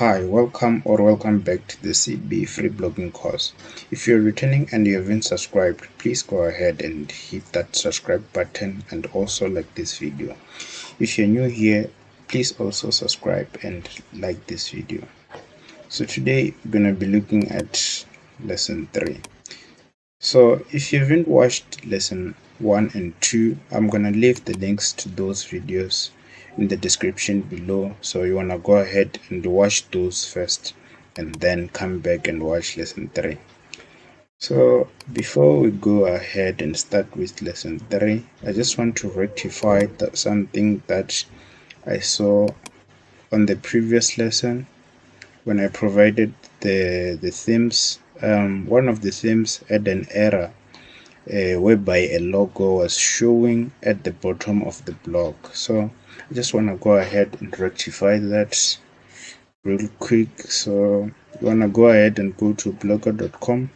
Hi, welcome back to the CB free blogging course. If you're returning and you haven't subscribed, please go ahead and hit that subscribe button and also like this video. If you're new here, please also subscribe and like this video. So today we're going to be looking at lesson 3. So if you haven't watched lesson 1 and 2, I'm going to leave the links to those videos in the description below, so you want to go ahead and watch those first and then come back and watch lesson 3. So before we go ahead and start with lesson 3, I just want to rectify something that I saw on the previous lesson when I provided the themes. One of the themes had an error whereby a logo was showing at the bottom of the blog. So I just want to go ahead and rectify that real quick. So you want to go ahead and go to blogger.com,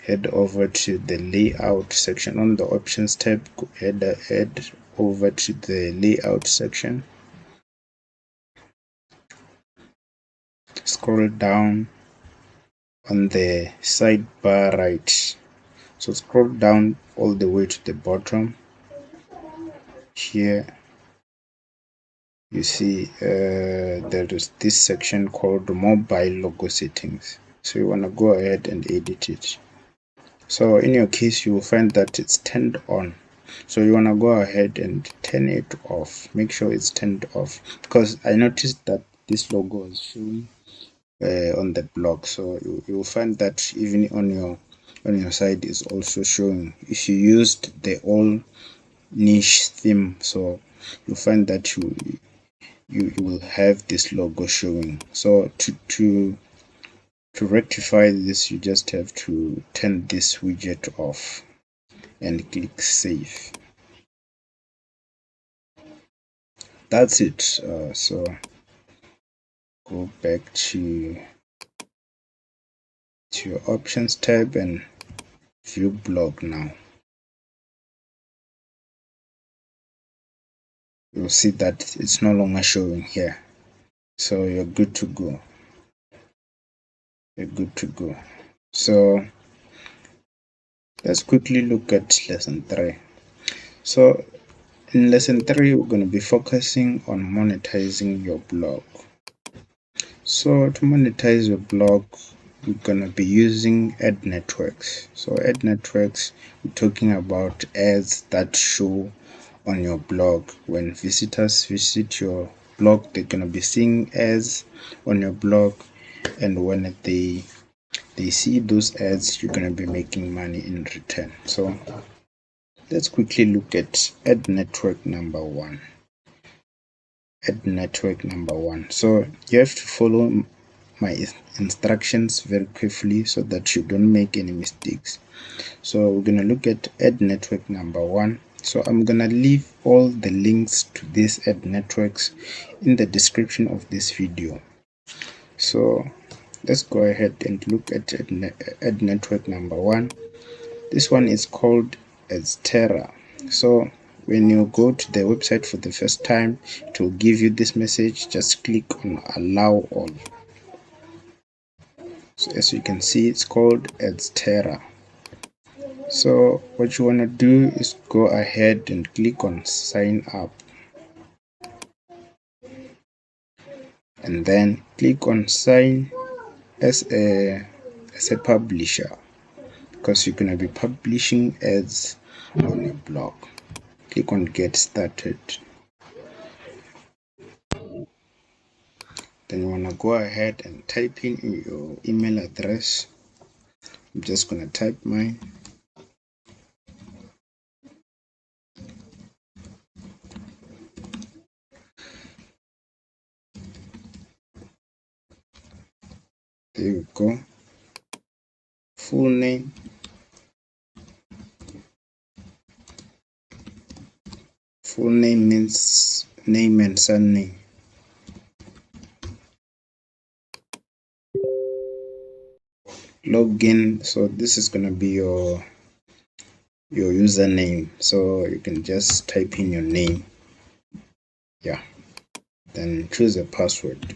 head over to the layout section. On the options tab, head over to the layout section, scroll down on the sidebar right. So scroll down all the way to the bottom. Here you see there is this section called mobile logo settings. So you want to go ahead and edit it. So in your case, you will find that it's turned on. So you want to go ahead and turn it off. Make sure it's turned off, because I noticed that this logo is showing on the blog. So you will find that even on your side is also showing if you used the all niche theme. So you'll find that you will have this logo showing. So to rectify this, you just have to turn this widget off and click save. That's it. So go back to your options tab and view blog. Now you'll see that it's no longer showing here, so you're good to go. So let's quickly look at lesson 3. So in lesson 3, we're going to be focusing on monetizing your blog. So to monetize your blog, we're going to be using ad networks. So ad networks, we're talking about ads that show on your blog. When visitors visit your blog, they're going to be seeing ads on your blog, and when they see those ads, you're going to be making money in return. So let's quickly look at ad network number 1. So you have to follow my instructions very carefully so that you don't make any mistakes. So we're going to look at ad network number 1. So I'm going to leave all the links to these ad networks in the description of this video. So let's go ahead and look at ad network number 1. This one is called Terra. So when you go to the website for the first time, it will give you this message. Just click on allow all. So as you can see, it's called Terra. So what you want to do is go ahead and click on sign up, and then click on sign as a publisher, because you're going to be publishing ads on your blog. Click on get started. Then you want to go ahead and type in your email address. I'm just going to type mine. There you go. Full name. Full name means name and surname. Login. So this is going to be your username. So you can just type in your name. Yeah. Then choose a password.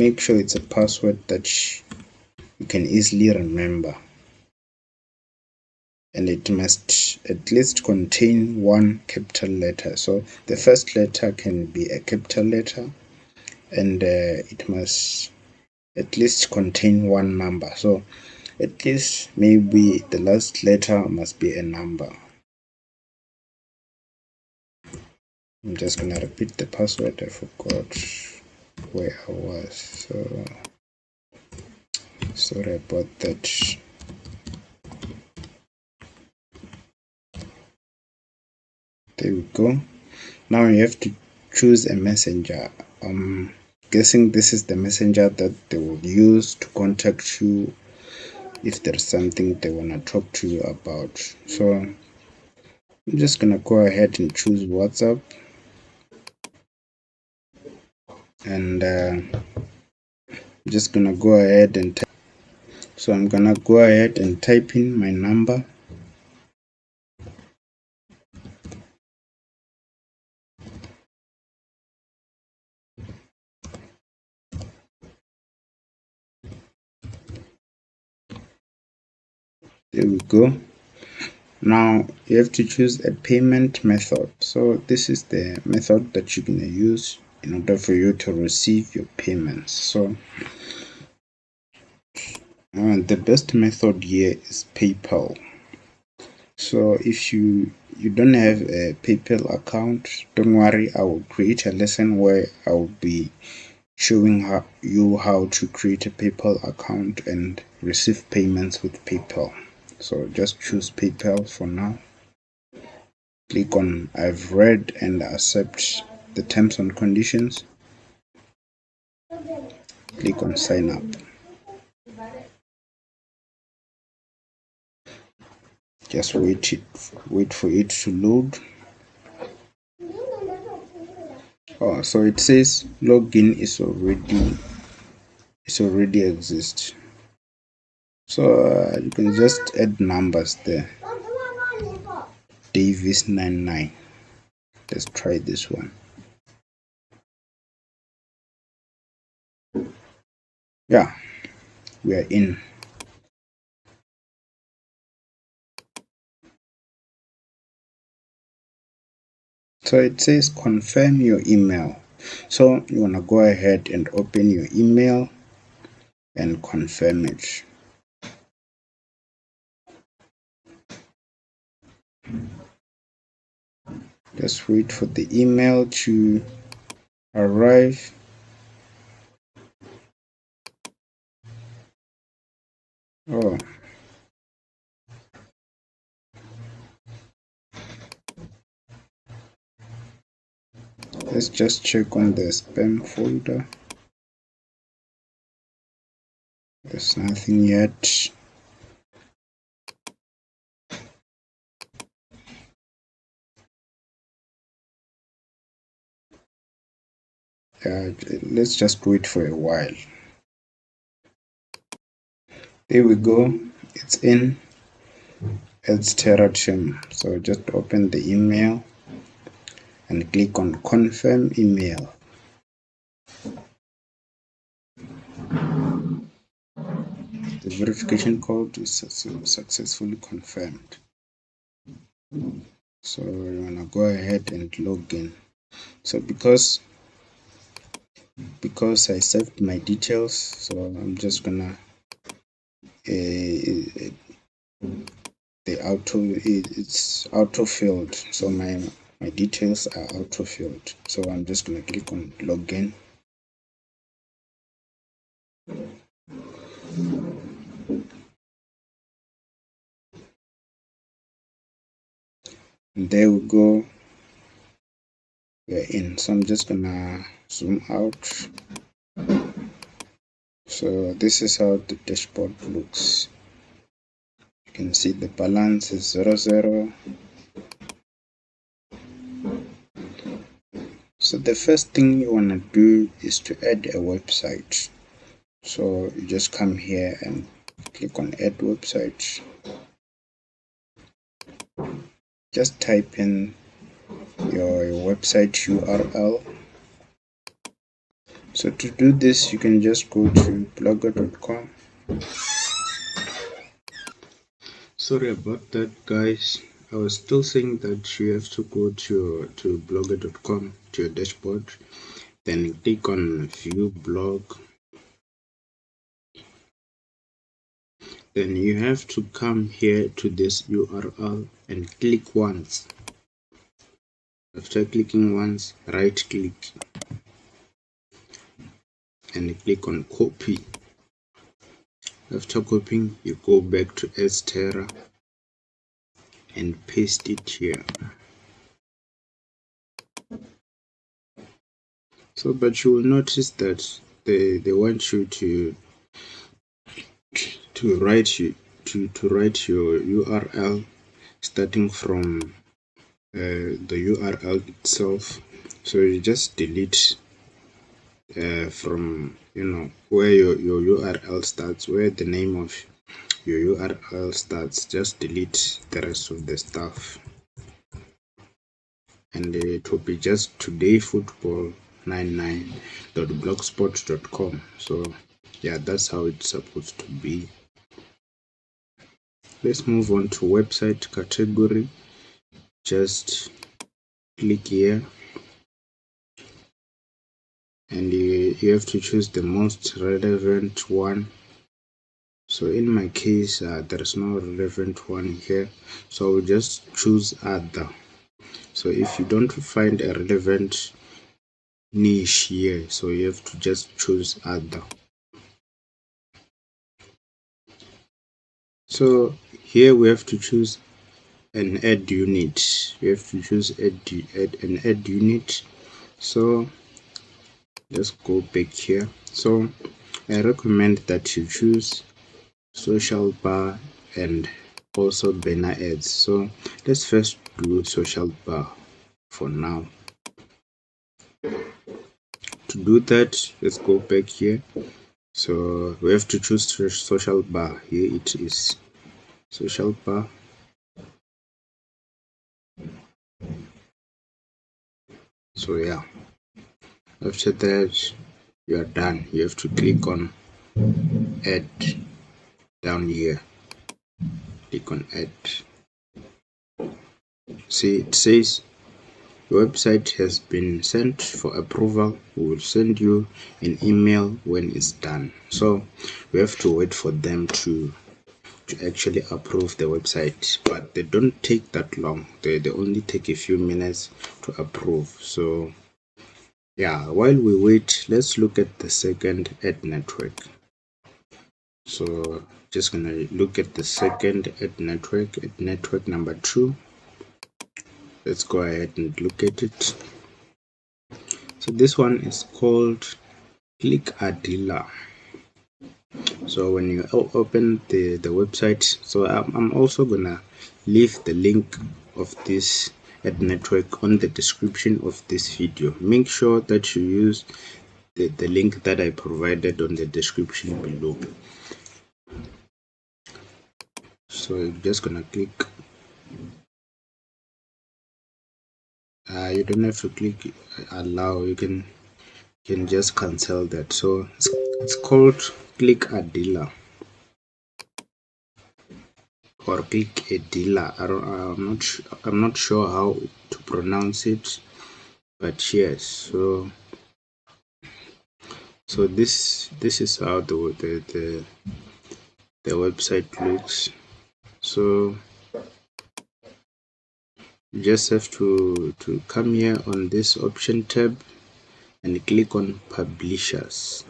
make sure it's a password that you can easily remember, and it must at least contain one capital letter. So the first letter can be a capital letter, and it must at least contain one number. So at least maybe the last letter must be a number. I'm just gonna repeat the password. I forgot where I was, so sorry about that. There we go. Now you have to choose a messenger. I'm guessing this is the messenger that they will use to contact you if there's something they want to talk to you about. So I'm just gonna go ahead and choose WhatsApp, and I'm just gonna go ahead and type. So I'm gonna go ahead and type in my number. There we go. Now you have to choose a payment method. So this is the method that you're gonna use in order for you to receive your payments. So the best method here is PayPal. So if you don't have a PayPal account, don't worry, I will create a lesson where I will be showing you how to create a PayPal account and receive payments with PayPal. So just choose PayPal for now. Click on I've read and accept the terms and conditions. Click on sign up. Just wait for it to load. Oh, so it says login is already exist. So you can just add numbers there. Davis99. Let's try this one. Yeah, we are in. So it says confirm your email. So you want to go ahead and open your email and confirm it. Just wait for the email to arrive. Oh, let's just check on the spam folder. There's nothing yet. Let's just wait for a while. There we go. It's in. It's Terratim. So just open the email and click on confirm email. The verification code is successfully confirmed. So you wanna go ahead and log in. So because I saved my details, so I'm just gonna it's auto filled. So my details are auto filled. So I'm just gonna click on login. And there we go. We're in. So I'm just gonna zoom out. So this is how the dashboard looks. You can see the balance is 00. So the first thing you want to do is to add a website. So you just come here and click on add website. Just type in your website URL. So to do this, you can just go to blogger.com. Sorry about that, guys. I was still saying that you have to go to blogger.com, to your dashboard, then click on view blog. Then you have to come here to this URL and click once. After clicking once, right click and click on copy. After copying, you go back to Estera and paste it here. So, but you will notice that they want you to write your URL starting from the URL itself. So you just delete from where your URL starts, where the name of your URL starts. Just delete the rest of the stuff, and it will be just todayfootball99.blogspot.com. So yeah, that's how it's supposed to be. Let's move on to website category. Just click here and you have to choose the most relevant one. So in my case, there's no relevant one here, so we'll just choose other. So if you don't find a relevant niche here, so you have to just choose other. So here we have to choose an ad unit. We have to choose an ad unit. So let's go back here. So I recommend that you choose social bar and also banner ads. So let's first do social bar for now. To do that, let's go back here. So we have to choose social bar. Here it is, social bar. So yeah, after that you are done. You have to click on add down here. Click on add. See, it says your website has been sent for approval. We will send you an email when it's done. So we have to wait for them to actually approve the website, but they don't take that long. They only take a few minutes to approve. So yeah, while we wait, let's look at the second ad network. So just gonna look at the second ad network number 2. Let's go ahead and look at it. So this one is called Click a Dealer. So when you open the website, so I'm also gonna leave the link of this ad network on the description of this video. Make sure that you use the link that I provided on the description below. So you're just gonna click. You don't have to click allow. You can just cancel that. So it's called Click a Dealer or Click a Dealer. I'm not sure how to pronounce it, but yes. So this is how the website looks. So you just have to come here on this option tab and click on publishers.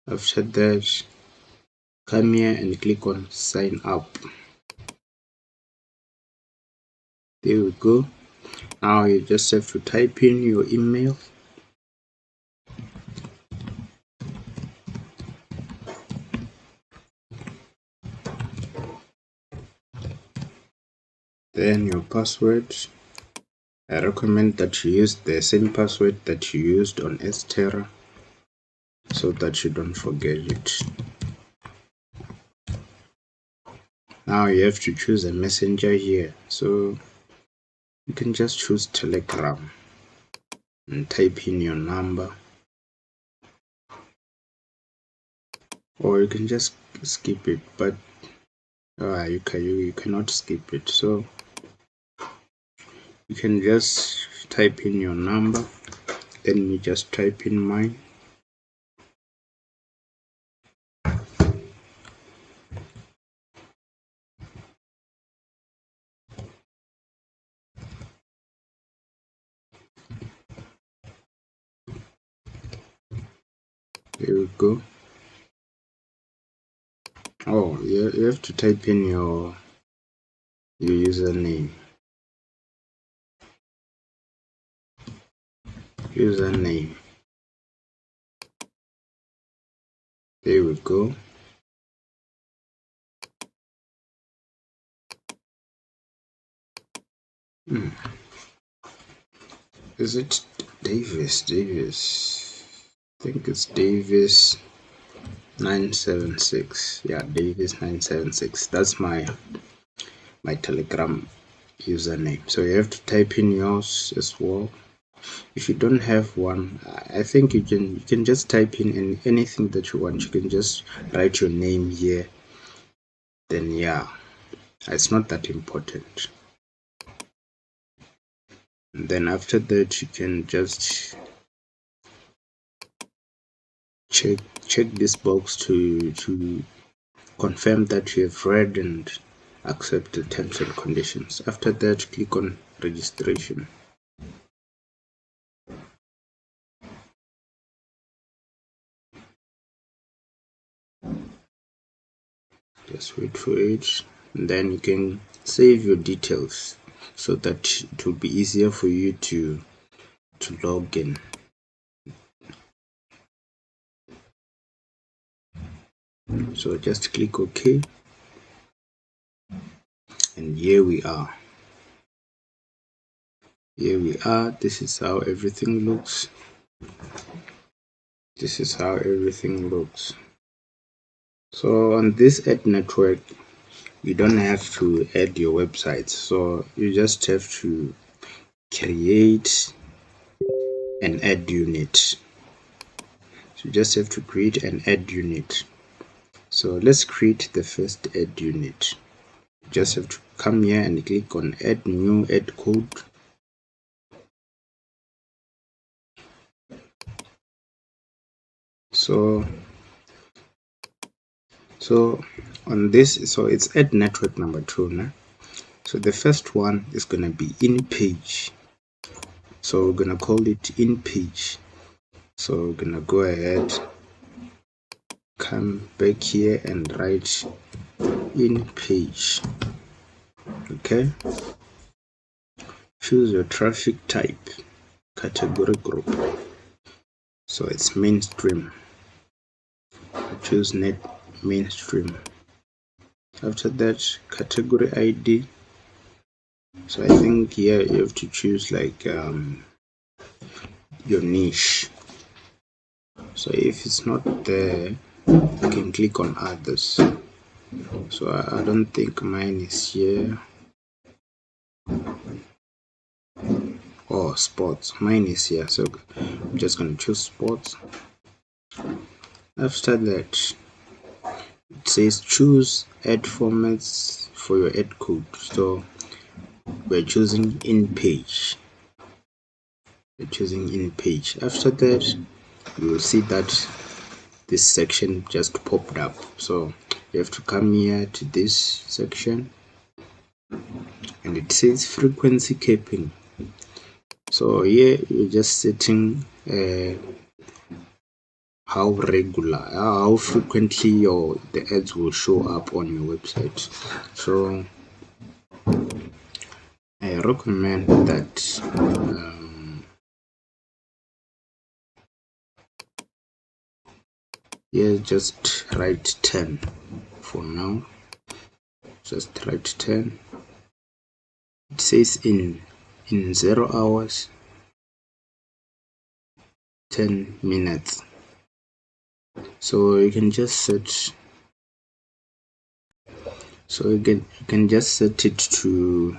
After that, come here and click on sign up. There we go. Now you just have to type in your email. Then your password. I recommend that you use the same password that you used on Estera so that you don't forget it. Now you have to choose a messenger here, so you can just choose Telegram and type in your number, or you can just skip it, but you cannot skip it, so you can just type in your number. Let me just type in mine. Here we go. Oh, you have to type in your username. There we go. Is it Davis? I think it's Davis 976. Yeah, Davis 976. That's my Telegram username. So you have to type in yours as well. If you don't have one, I think you can just type in anything that you want. You can just write your name here. Then yeah, it's not that important. And then after that, you can just check this box to confirm that you have read and accept the terms and conditions. After that, click on registration. Just wait for it, and then you can save your details so that it will be easier for you to log in. So just click OK, and here we are. This is how everything looks. So on this ad network, you don't have to add your website, so you just have to create an ad unit. So you just have to create an ad unit. So let's create the first ad unit. You just have to come here and click on add new ad code. So on this, so it's ad network number 2 now. So the first one is gonna be inpage. So we're gonna call it inpage. So we're gonna go ahead, come back here and write inpage. Okay, choose your traffic type, category group. So it's mainstream. Choose net mainstream. After that, category ID. So I think here you have to choose like your niche. So if it's not there, you can click on others. So I don't think mine is here. Oh, sports. Mine is here, so I'm just going to choose sports. After that, it says choose ad formats for your ad code. So we're choosing in page. After that, you will see that this section just popped up. So you have to come here to this section, and it says frequency capping. So here you're just setting how frequently the ads will show up on your website. So I recommend that here just write 10 for now. Just write 10. It says in 0 hours 10 minutes. So you can just set So you can just set it to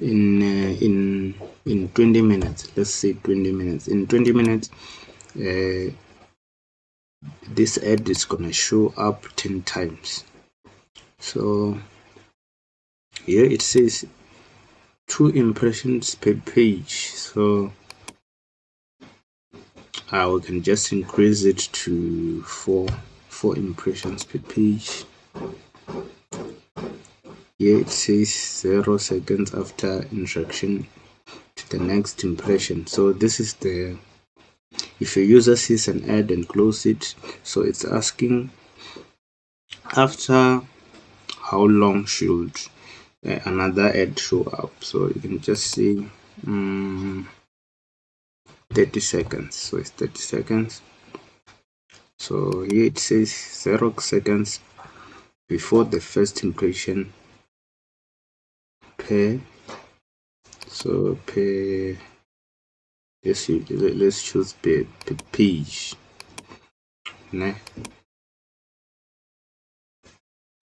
in 20 minutes. Let's say 20 minutes. In 20 minutes, this ad is gonna show up 10 times. So here it says 2 impressions per page. So we can just increase it to 4 impressions per page. Here it says 0 seconds after instruction to the next impression. So this is the, if your user sees an ad and close it, so it's asking after how long should another ad show up. So you can just say 30 seconds. So it's 30 seconds. So here it says 0 seconds before the first impression per, so per, let's choose per page.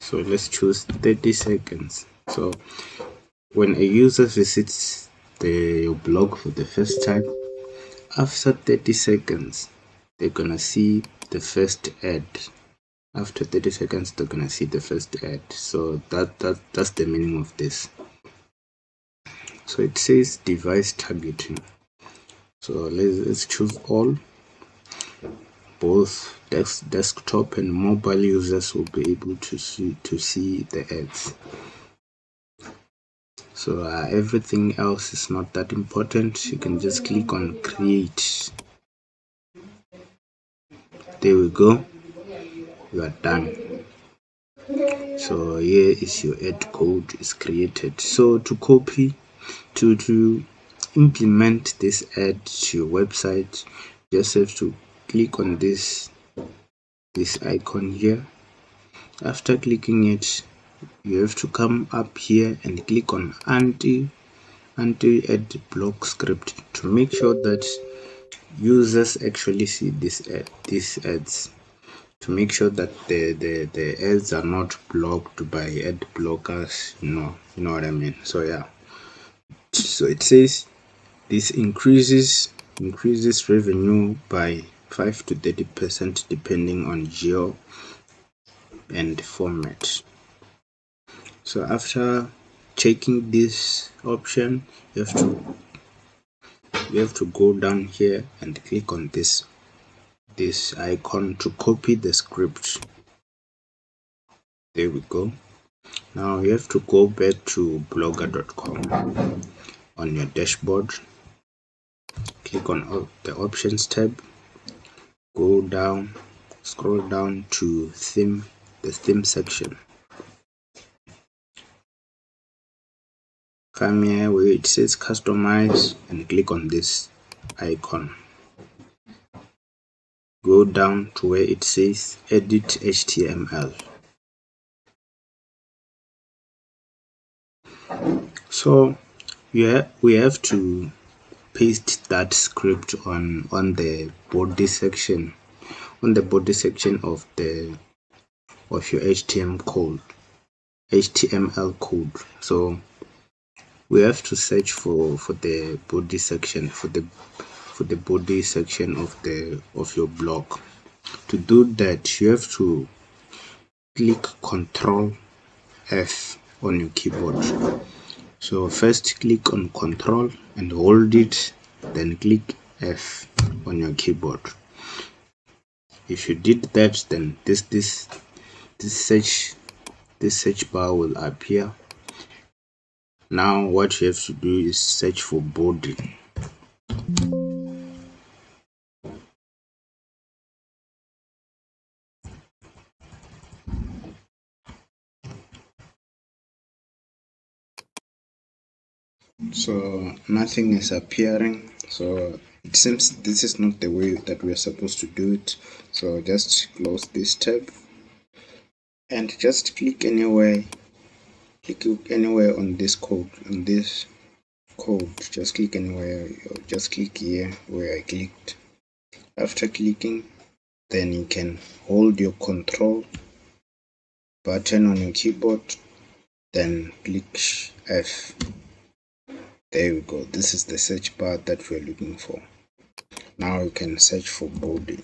So let's choose 30 seconds. So when a user visits your blog for the first time, after 30 seconds, they're gonna see the first ad. After 30 seconds, they're gonna see the first ad. So that's the meaning of this. So it says device targeting. So let's choose all. Both desktop and mobile users will be able to see the ads. So everything else is not that important. You can just click on create. There we go. You are done. So here is your ad code is created. So to copy, to implement this ad to your website, just have to click on this icon here. After clicking it, you have to come up here and click on anti-ad block script to make sure that users actually see these ads, to make sure that the ads are not blocked by ad blockers. You know what I mean. So yeah, so it says this increases revenue by 5 to 30% depending on geo and format. So after checking this option, you have to go down here and click on this icon to copy the script. There we go. Now you have to go back to blogger.com. On your dashboard, click on the options tab, go down, scroll down to the theme section. Come here where it says customize and click on this icon. Go down to where it says edit HTML. So we have to paste that script on the body section, of your HTML code. So we have to search for the body section, for the body section of your blog. To do that, you have to click Ctrl F on your keyboard. So first click on Ctrl and hold it, then click F on your keyboard. If you did that, then this search bar will appear. Now what you have to do is search for body. So nothing is appearing, so it seems this is not the way that we are supposed to do it. So just close this tab and just click anywhere on this code, just click anywhere, just click here where I clicked. After clicking, then you can hold your control button on your keyboard, then click F. There we go. This is the search bar that we're looking for. Now you can search for body,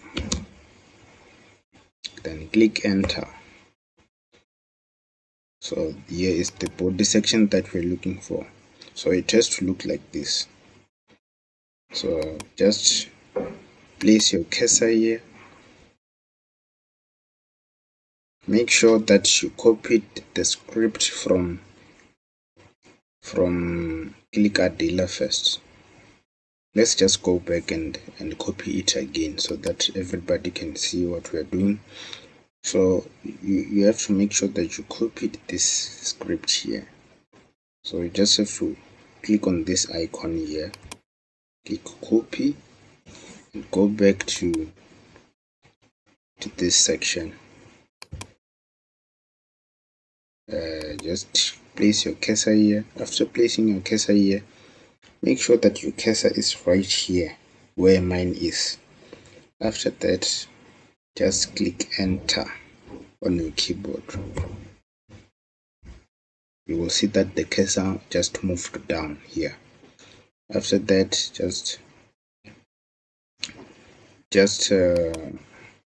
then click enter. So here is the body section that we're looking for. So it has to look like this. So just place your cursor here. Make sure that you copied the script from Clickadilla first. Let's just go back and copy it again so that everybody can see what we're doing. So you have to make sure that you copied this script here. So you just have to click on this icon here, click copy, and go back to this section. Just place your cursor here. After placing your cursor here, make sure that your cursor is right here where mine is. After that, just click enter on your keyboard. You will see that the cursor just moved down here. After that, just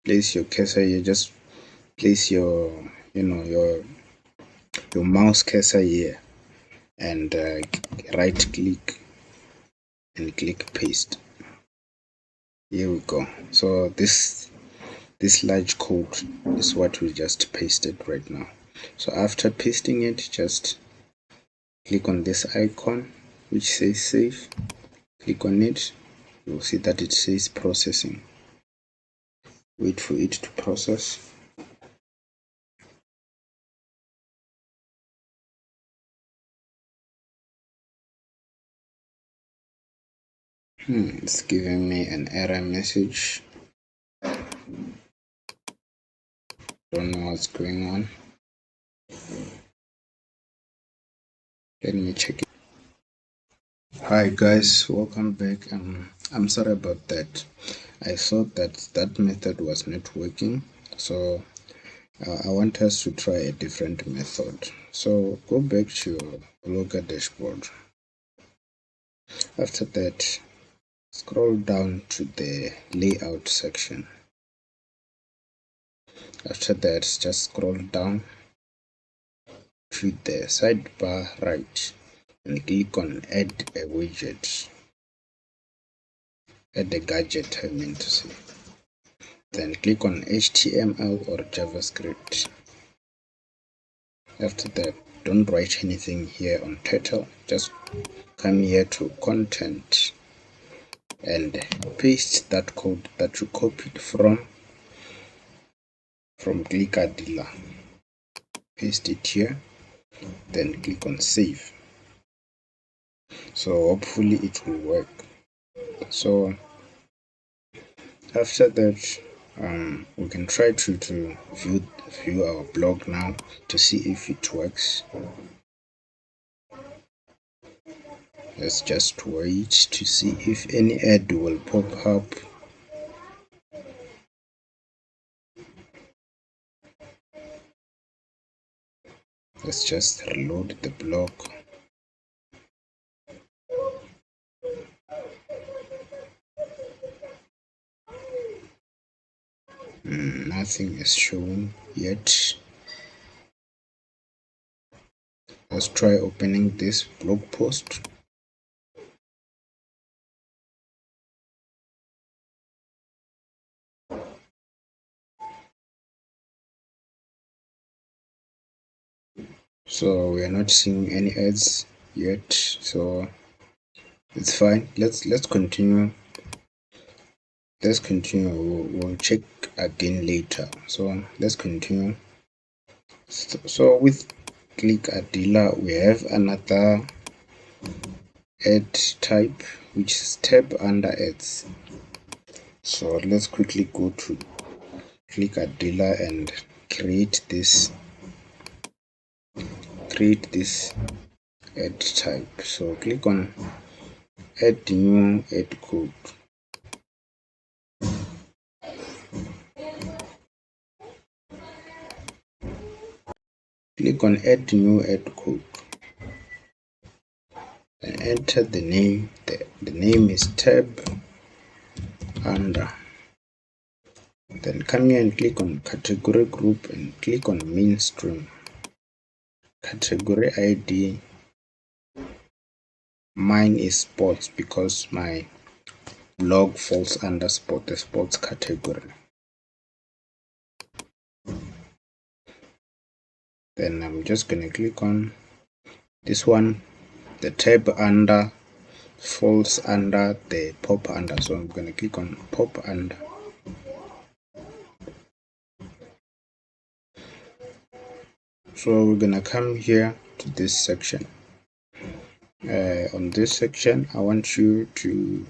place your cursor here. Just place your mouse cursor here, and right click and click paste. Here we go. So this large code is what we just pasted right now. So after pasting it, just click on this icon which says save. Click on it. You'll see that it says processing. Wait for it to process. It's giving me an error message. Don't know what's going on. Let me check it. Hi guys, welcome back. I'm sorry about that. I thought that method was not working, so I want us to try a different method. So go back to your Blogger dashboard. After that, scroll down to the layout section. After that, just scroll down to the sidebar right and click on add a widget. Add a gadget, I mean to say. Then click on HTML or JavaScript. After that, don't write anything here on title. Just come here to content and paste that code that you copied from Clickadilla. Paste it here, then click on save. So hopefully it will work. So after that, we can try to view our blog now to see if it works. Let's just wait to see if any ad will pop up. Let's just reload the blog. Nothing is showing yet. Let's try opening this blog post. So we are not seeing any ads yet, so it's fine. Let's continue. Let's continue. We'll check again later. So let's continue. So with Clickadilla, we have another ad type, which is tab under ads. So let's quickly go to Clickadilla and create this ad type. So click on add new ad code. click on add new add code and enter the name. The name is tabunder. Then come here and click on category group and click on mainstream. Category ID, mine is sports because my blog falls under the sports category. Then I'm just gonna click on this one. The tabunder falls under the popunder, so I'm gonna click on popunder. So we're gonna come here to this section. On this section, I want you to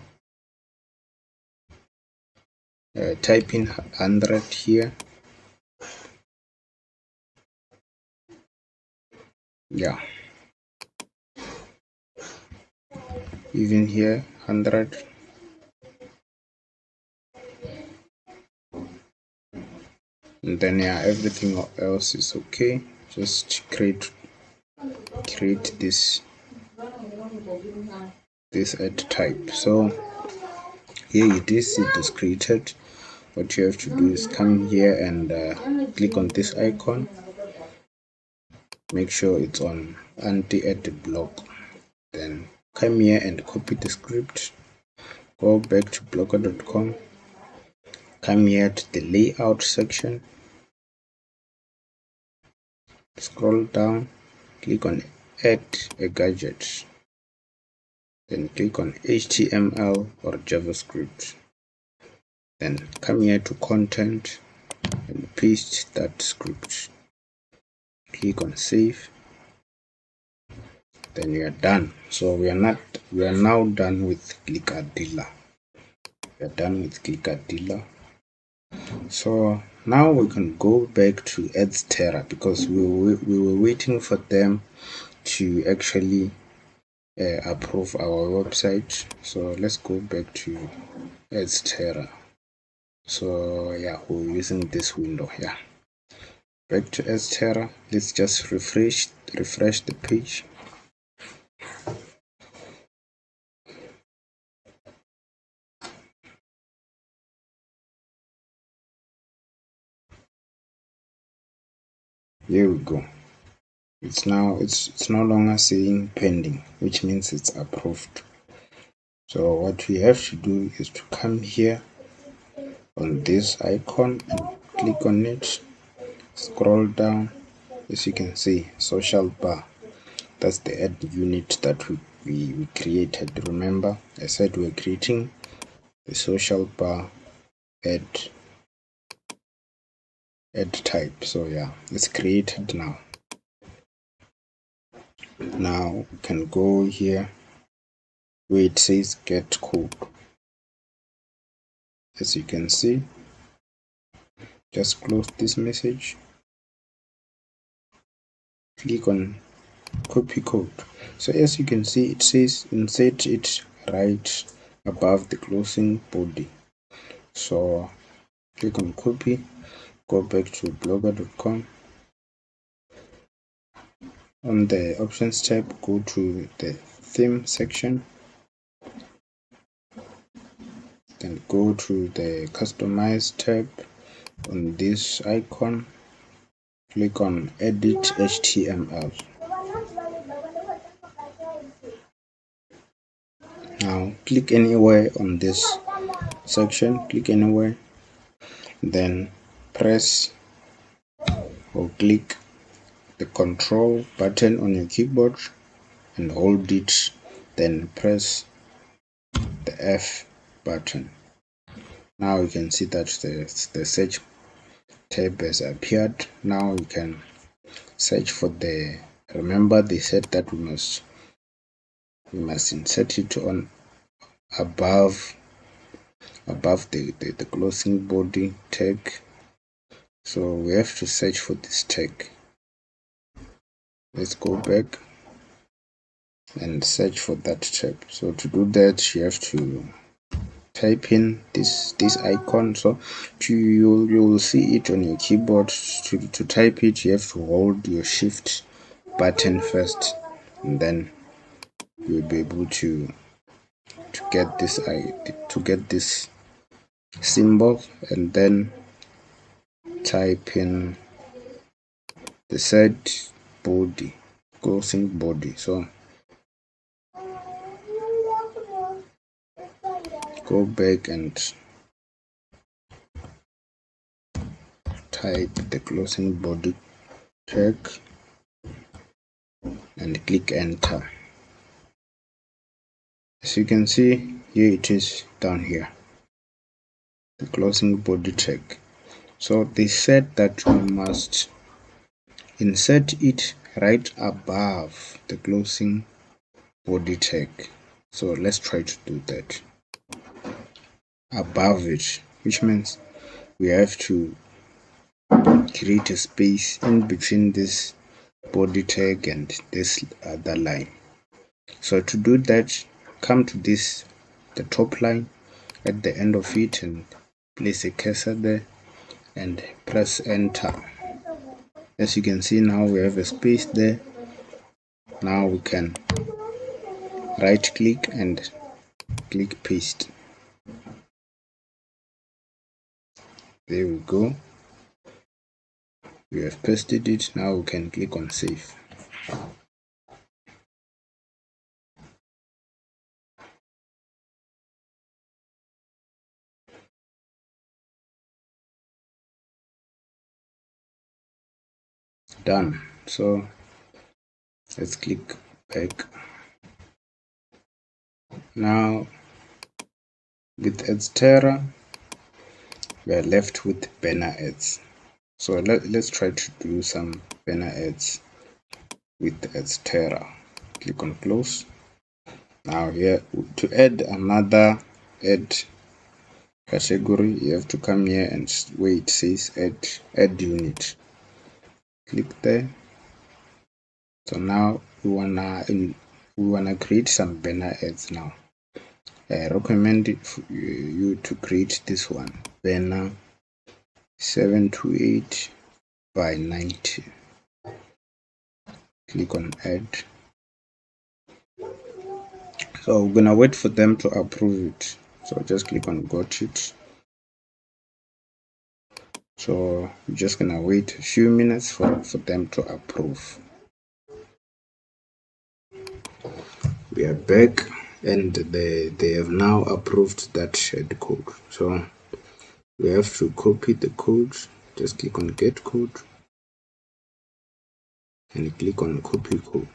type in 100 here. Yeah, even here 100. And then yeah, everything else is okay. Just create this add type. So here it is created. What you have to do is come here and click on this icon. Make sure it's on anti-edit block. Then come here and copy the script. Go back to blogger.com. Come here to the layout section. Scroll down. Click on add a gadget. Then click on HTML or JavaScript. Then come here to content and paste that script. Click on save. Then we are done. So we are now done with Clickadilla. We are done with Clickadilla. So now we can go back to Adsterra because we were waiting for them to actually approve our website. So let's go back to Adsterra. So yeah, we're using this window here. Back to Adsterra. Let's just refresh the page. Here we go. It's no longer saying pending, which means it's approved. So what we have to do is to come here on this icon and click on it, scroll down. As you can see, social bar, that's the add unit that we created. Remember I said we're creating the social bar add type. So yeah, it's created now. Now we can go here where it says get code. As you can see, just close this message, click on copy code. So as you can see, it says insert it right above the closing body. So click on copy, go back to blogger.com. On the options tab, go to the theme section, then go to the customize tab. On this icon, click on edit HTML. Now click anywhere on this section, click anywhere, then press or click the control button on your keyboard and hold it, then press the F button. Now you can see that the search tab has appeared. Now you can search for the, remember they said that we must insert it on above the closing body tag. So we have to search for this tag. Let's go back and search for that tag. So to do that, you have to type in this icon. So you'll see it on your keyboard. To type it, you have to hold your shift button first, and then you'll be able to get this symbol, and then type in the set body, closing body. So go back and type the closing body tag and click enter. As you can see, here it is down here, the closing body tag. So they said that we must insert it right above the closing body tag. So let's try to do that. Above it, which means we have to create a space in between this body tag and this other line. So to do that, come to the top line at the end of it and place a cursor there and press enter. As you can see, now we have a space there. Now we can right click and click paste. There we go. We have pasted it. Now we can click on save. Done. So let's click back. Now with Adsterra, we are left with banner ads. So let's try to do some banner ads with Adsterra. Click on close. Now here, to add another ad category, you have to come here and where it says add unit. Click there. So now we wanna create some banner ads now. I recommend you to create this one, banner 728 by 90. Click on add. So we're gonna wait for them to approve it. So just click on got it. So we're just gonna wait a few minutes for them to approve. We are back and they have now approved that shared code. So we have to copy the code. Just click on get code and click on copy code.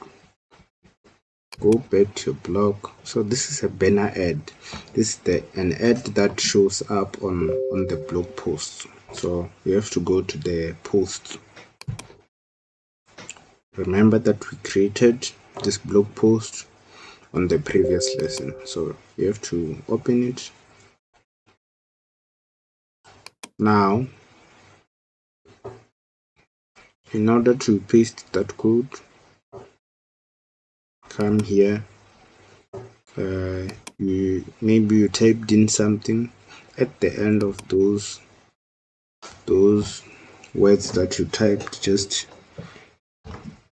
Go back to your blog. So this is a banner ad. This is an ad that shows up on the blog post. So you have to go to the post. Remember that we created this blog post on the previous lesson. So you have to open it. Now, in order to paste that code, come here. Maybe you typed in something at the end of those words that you typed. Just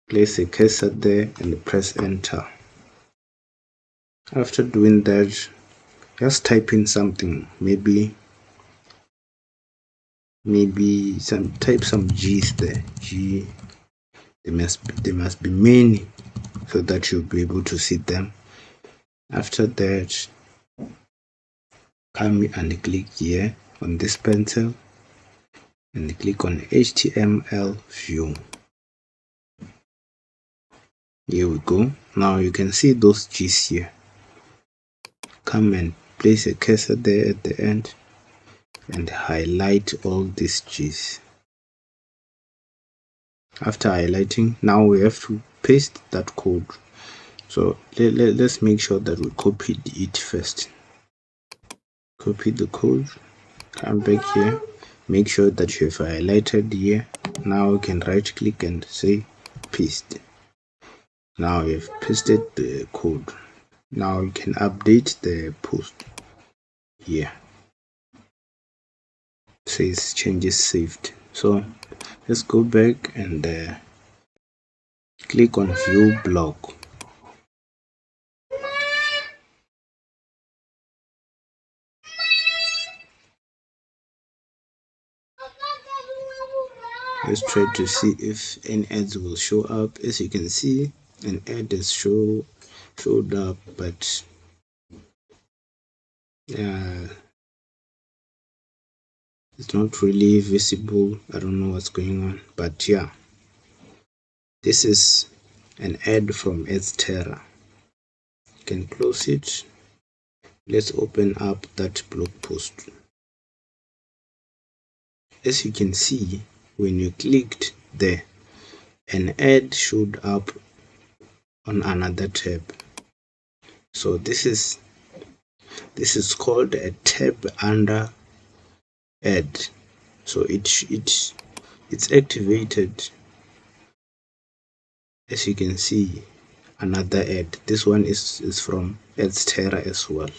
place a cursor there and press enter. After doing that, just type in something. Maybe type some G's there. G. There must be many so that you'll be able to see them. After that, come and click here on this pencil and click on HTML view. Here we go. Now you can see those G's here. Come and place a cursor there at the end and highlight all these G's. After highlighting, now we have to paste that code. So let's make sure that we copied it first. Copy the code, come back here, make sure that you have highlighted here. Now you can right click and say paste. Now you've pasted the code. Now you can update the post. here. Says changes saved. So let's go back and click on view blog. Let's try to see if any ads will show up. As you can see, an ad has showed up, but it's not really visible. I don't know what's going on, but yeah, this is an ad from Terra. You can close it. Let's open up that blog post. As you can see, when you clicked there, an ad showed up on another tab. So this is called a tab under ad. So it's activated. As you can see, another ad. This one is from Terra as well.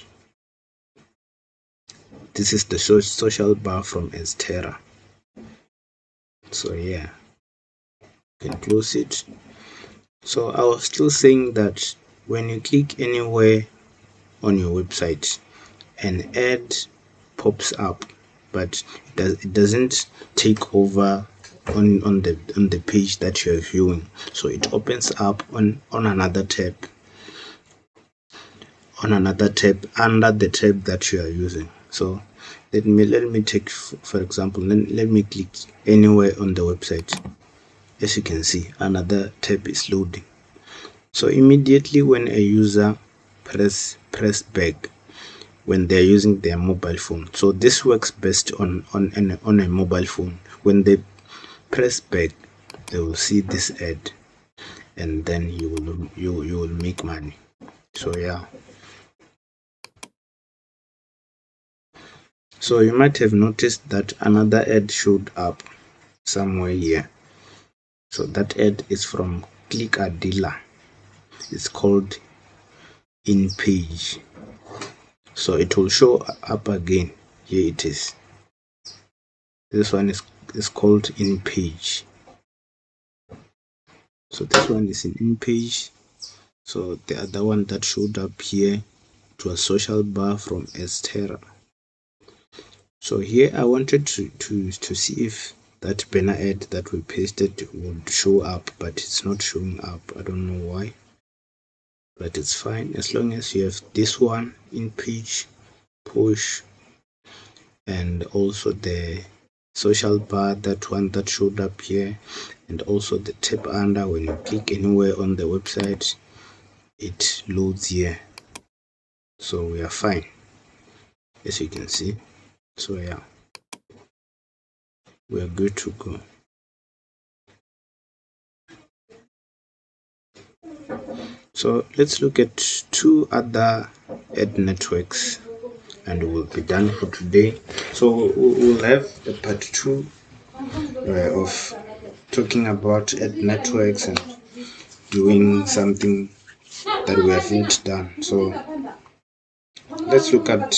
This is the social bar from Terra. So yeah, you can close it. So I was still saying that when you click anywhere on your website, an ad pops up, but it doesn't take over on the page that you're viewing. So it opens up on another tab, under the tab that you are using. So let me take, for example, let me click anywhere on the website. As you can see, another tab is loading. So immediately when a user press back when they're using their mobile phone, so this works best on a mobile phone. When they press back, they will see this ad, and then you will make money. So yeah, so you might have noticed that another ad showed up somewhere here. So that ad is from Click a Dealer. It's called inpage. So it will show up again. Here it is. This one is called inpage. So this one is in inpage. So the other one that showed up here, it was social bar from Terra. So here I wanted to see if that banner ad that we pasted would show up, but it's not showing up. I don't know why, but it's fine as long as you have this one in page, push, and also the social bar, that one that showed up here, and also the tab under. When you click anywhere on the website, it loads here. So we are fine, as you can see. So yeah, we are good to go. So let's look at two other ad networks and we'll be done for today. So we'll have a part 2 of talking about ad networks and doing something that we haven't done. So let's look at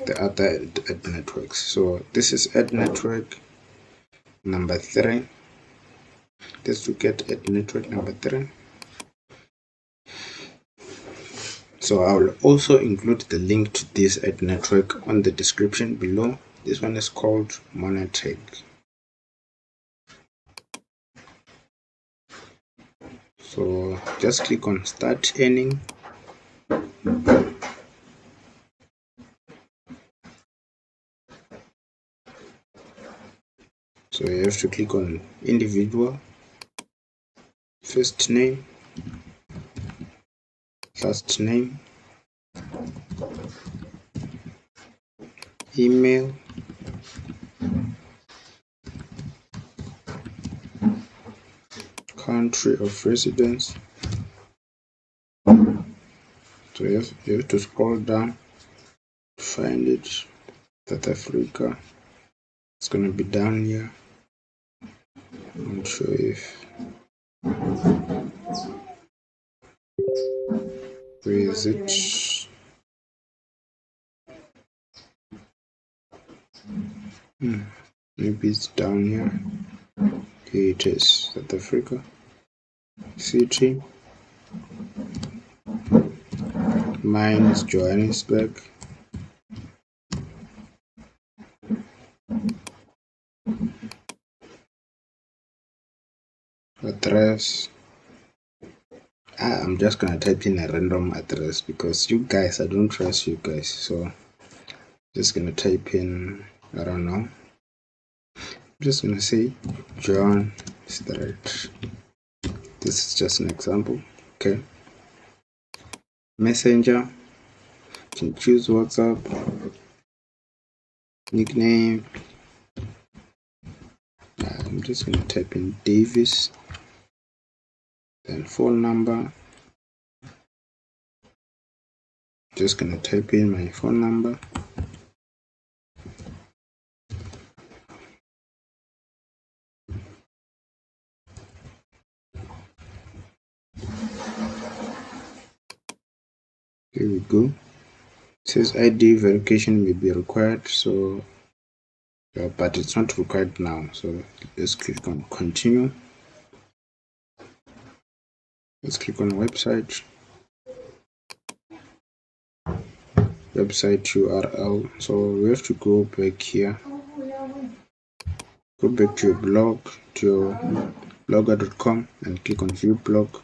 the other ad networks. So this is ad network number 3. Let's look at ad network number 3. So I will also include the link to this ad network on the description below. This one is called monetizing. So just click on start earning. So you have to click on individual, first name, last name, email, country of residence. So you have to scroll down to find it. South Africa. It's gonna be down here. I'm not sure if where is it? it is South Africa. City, mine is Johannesburg. Address, I'm just gonna type in a random address because you guys, I don't trust you guys, so just gonna type in, I don't know, I'm just gonna say John Street. This is just an example. Okay, Messenger, you can choose WhatsApp, nickname. I'm just gonna type in Davis, then phone number. Just gonna type in my phone number. Here we go. It says ID verification may be required, so but it's not required now, so let's click on continue. Let's click on website URL. So we have to go back here, go back to your blog, to your blogger.com, and click on view blog.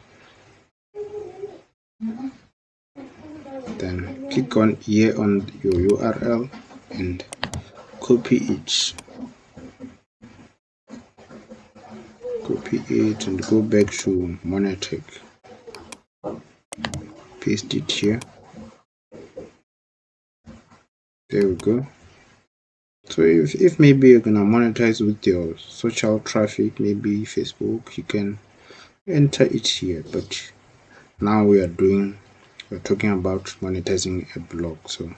Then click on here on your URL and copy it and go back to monetizing. Paste it here. There we go. So if maybe you're gonna monetize with your social traffic, maybe Facebook, you can enter it here. But now we're talking about monetizing a blog. So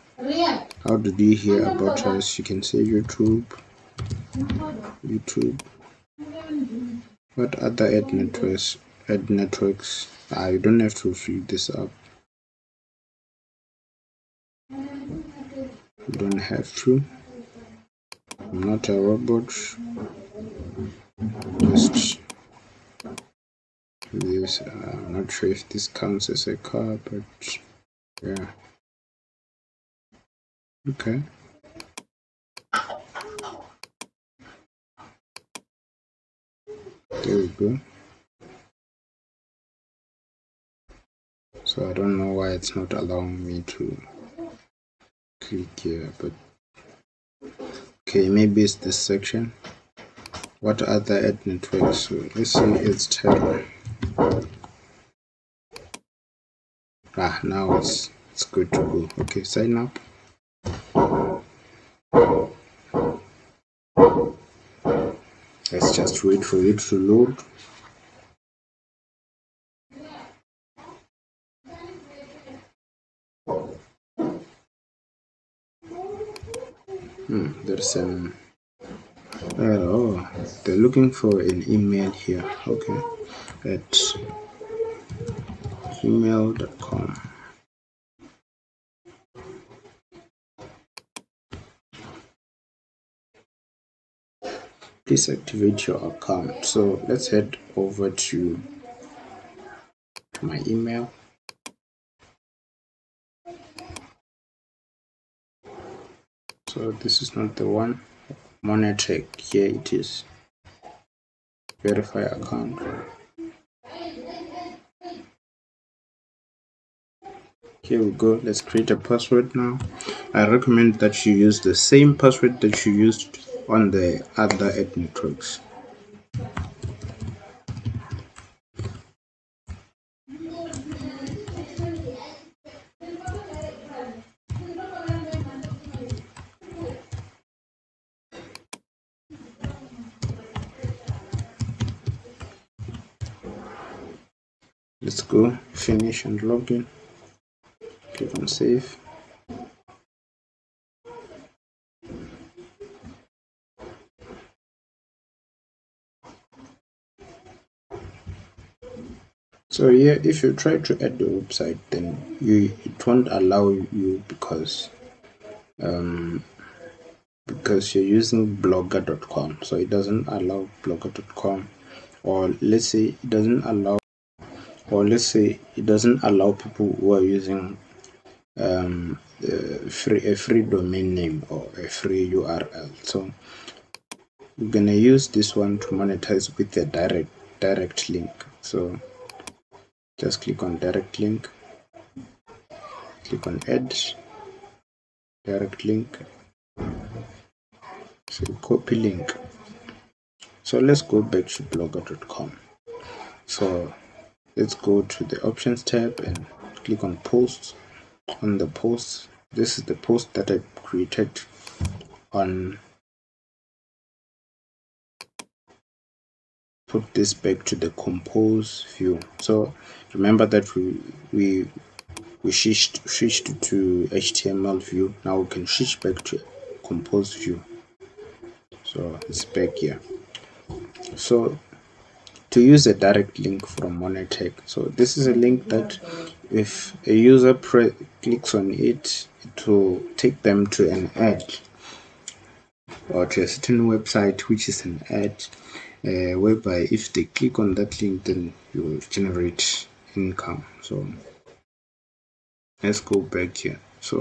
how did you hear about us? You can say YouTube. What other ad networks? You don't have to fill this up. You don't have to. I'm not a robot. Just this. I'm not sure if this counts as a car, but yeah. Okay. There we go. So I don't know why it's not allowing me to click here, but okay, maybe it's this section. What other ad networks? So let's see, it's Taylor. Now it's good to go. Okay, sign up. Let's just wait for it to load. There's an they're looking for an email here. Okay, at gmail.com. Please activate your account. So let's head over to my email. So this is not the one. Monetizing, here it is. Verify account. Here we go. Let's create a password now. I recommend that you use the same password that you used on the other ad networks. Let's go finish and login. Click on save. So yeah, if you try to add the website, then it won't allow you because you're using blogger.com, so it doesn't allow blogger.com or let's say it doesn't allow people who are using a free domain name or a free URL. So we're gonna use this one to monetize with a direct link. So just click on direct link, click on add direct link, so copy link. So let's go back to blogger.com. So let's go to the options tab and click on posts. On the post, this is the post that I created on. Put this back to the compose view. So remember that we switched to HTML view. Now we can switch back to compose view. So it's back here. So to use a direct link from monetizing, so this is a link that if a user clicks on it, it will take them to an ad or to a certain website, which is an ad, whereby if they click on that link, then you will generate income. So let's go back here. So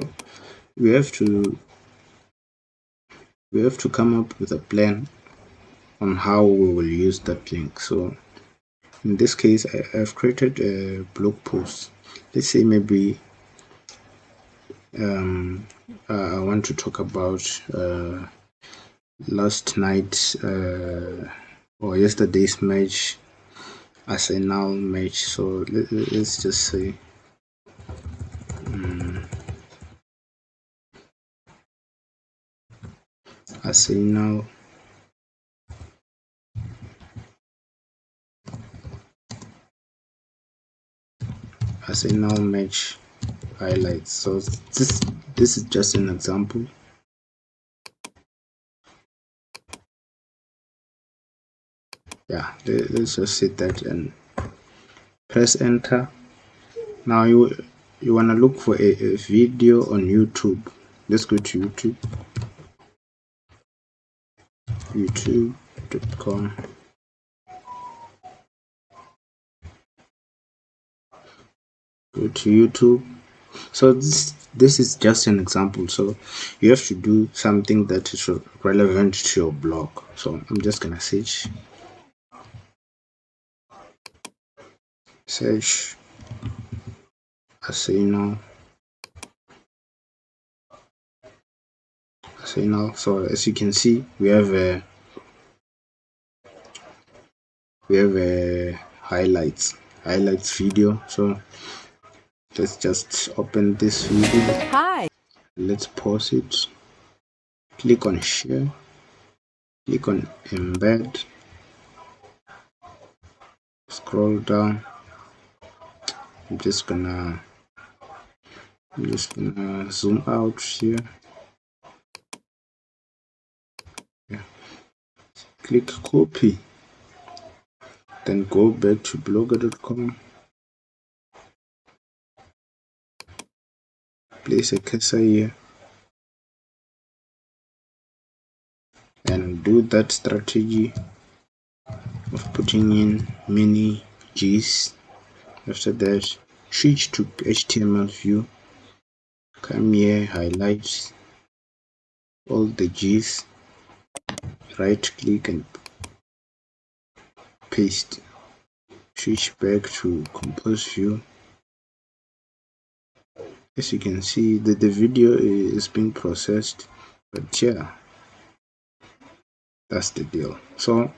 we have to come up with a plan on how we will use that link. So in this case, I've created a blog post. Let's say maybe I want to talk about last night or yesterday's match, Arsenal match. So let's just say Arsenal match highlights. So this is just an example. Yeah, let's just set that and press enter. Now you want to look for a video on YouTube. Let's go to youtube.com. Go to YouTube. So this is just an example. So you have to do something that is relevant to your blog. So I'm just gonna search Arsenal. So as you can see, we have a highlights video. So let's just open this video. Hi. Let's pause it. Click on share. Click on embed. Scroll down. I'm just gonna zoom out here. Yeah. Click copy. Then go back to blogger.com. Place a cursor here and do that strategy of putting in many G's. After that, switch to HTML view. Come here, highlight all the G's, right click and paste. Switch back to compose view. As you can see, the video is being processed, but yeah, that's the deal. So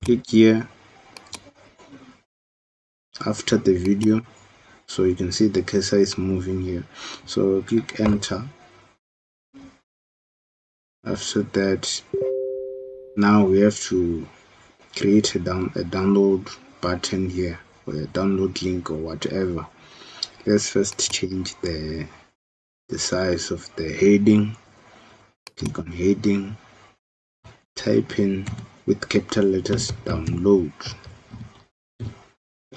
click here after the video, so you can see the cursor is moving here. So click enter. After that, now we have to create a download button here, or a download link or whatever. Let's first change the size of the heading. Click on heading, type in with capital letters download.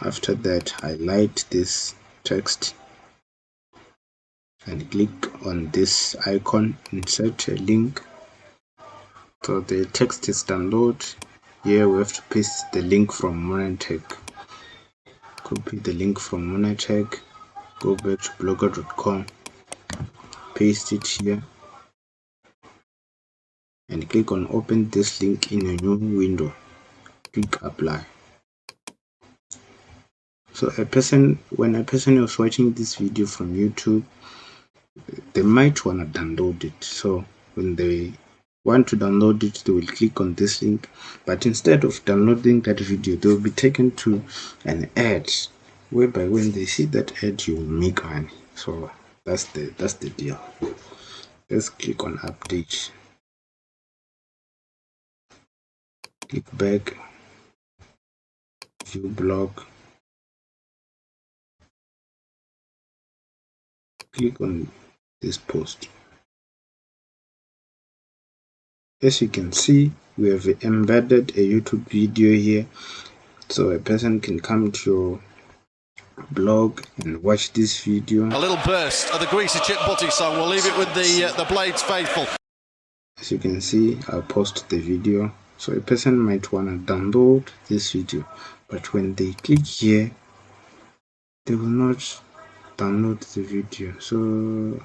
After that, highlight this text and click on this icon, insert a link. So the text is download. Here we have to paste the link from monetizing. Copy the link from monetizing, go back to blogger.com, paste it here, and click on open this link in a new window. Click apply. So when a person is watching this video from YouTube, they might want to download it. So when they want to download it, they will click on this link, but instead of downloading that video, they will be taken to an ad, whereby when they see that ad, you will make money. So that's the deal. Let's click on update, click back, view blog, click on this post. As you can see, we have embedded a YouTube video here, so a person can come to your blog and watch this video. A little burst of the Greasy Chip Butty song. We'll leave it with the Blades faithful. As you can see, I'll post the video, so a person might want to download this video, but when they click here, they will not download the video. So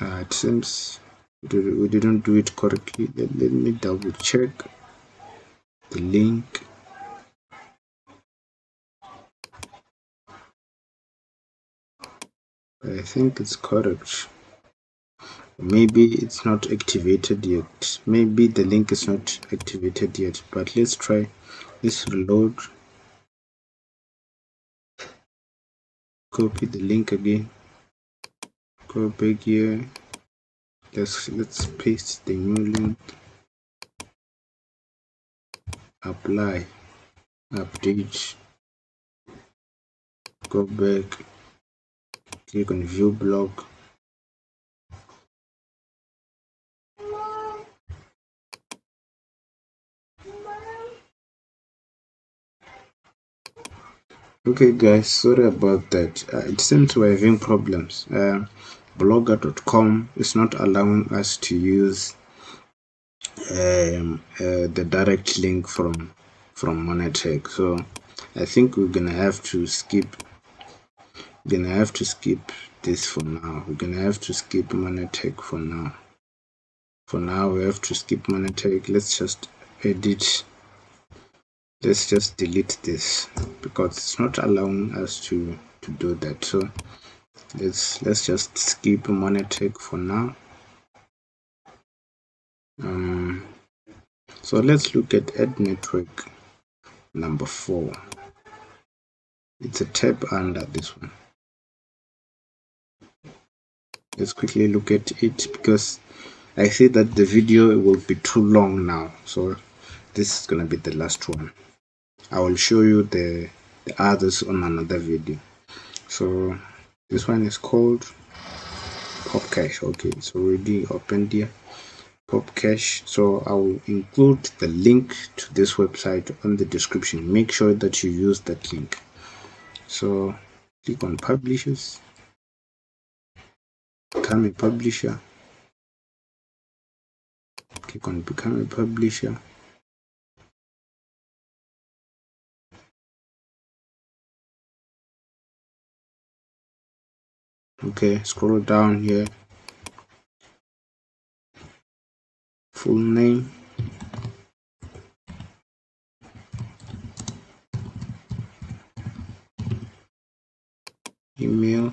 it seems we didn't do it correctly. Let me double check the link. I think it's correct. Maybe it's not activated yet. Maybe the link is not activated yet, but let's try. Let's reload. Copy the link again. Go back here. Let's paste the new link. Apply. Update. Go back. Click on view blog. Okay guys, sorry about that. It seems we're having problems. Blogger.com is not allowing us to use the direct link from monetizing. So I think we're gonna have to skip this for now. We're gonna have to skip monetizing for now. For now we have to skip monetizing. Let's just edit. Let's just delete this because it's not allowing us to do that. So let's just skip monetizing for now. So let's look at ad network number 4. It's a tab under this one. Let's quickly look at it because I see that the video will be too long now, so this is gonna be the last one. I will show you the others on another video. So this one is called Popcash. Okay, it's already opened here. Popcash. So I will include the link to this website on the description. Make sure that you use that link. So click on publishers, become a publisher. Click on become a publisher. Okay, scroll down here. Full name, email,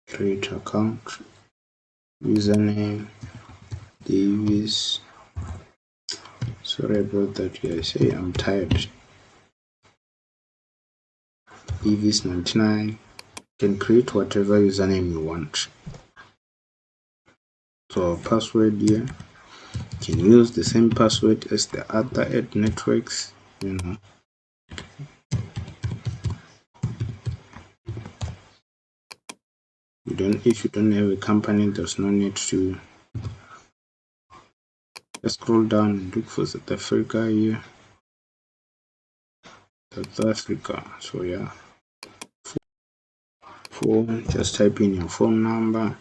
create account, username, Davis. Sorry about that guys. Hey, I'm tired. Davis 99. Can create whatever username you want. So password here, you can use the same password as the other ad networks, you know. If you don't have a company, there's no need to. Let's scroll down and look for South Africa here. South Africa. So yeah, phone, just type in your phone number.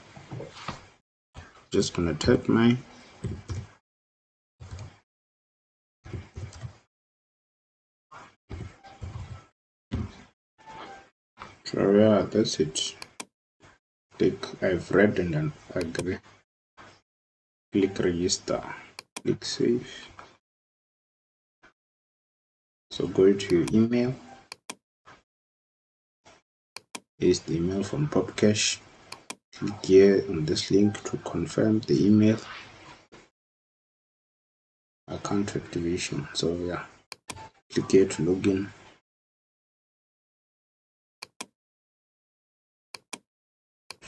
Just gonna type mine. So yeah, that's it. Click I've read and then agree. Click register. Click save. So go to your email. Here's the email from Popcash. Click here on this link to confirm the email. Account activation. So yeah, click here to login.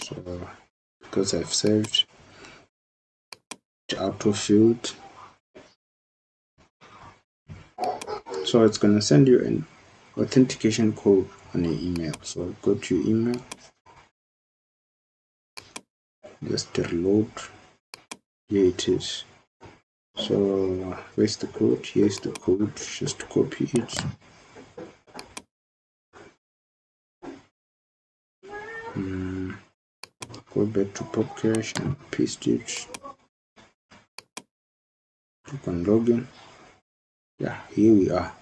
So because I've saved the auto field, so it's gonna send you an authentication code on your email. So go to your email, just reload. Here it is. So where's the code? Here's the code. Just copy it. Go back to Popcash and paste it. Click on login. Yeah, here we are.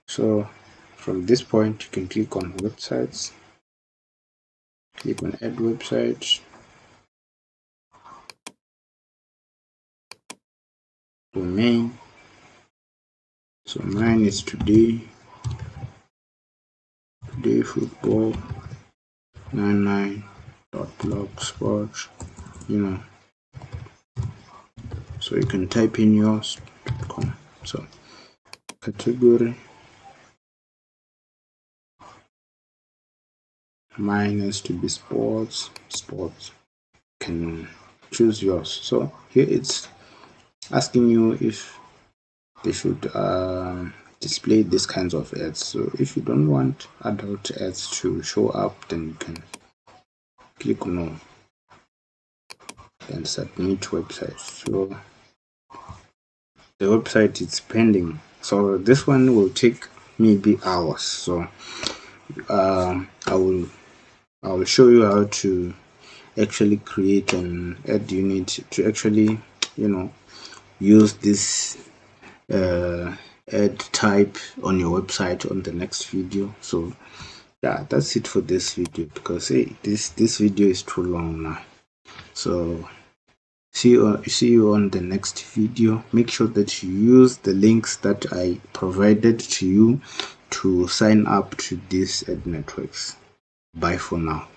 So from this point you can click on websites. Click on add websites. Domain. So mine is today football 99.blogspot, so you can type in yours.com. So category, mine is to be sports. Can choose yours. So here it's asking you if they should display these kinds of ads. So if you don't want adult ads to show up, then you can click no and submit website. So the website is pending, so this one will take maybe hours. So I will show you how to actually create an ad unit to actually use this ad type on your website on the next video. So yeah, that's it for this video, because hey, this video is too long now. So see you on the next video. Make sure that you use the links that I provided to you to sign up to these ad networks. Bye for now.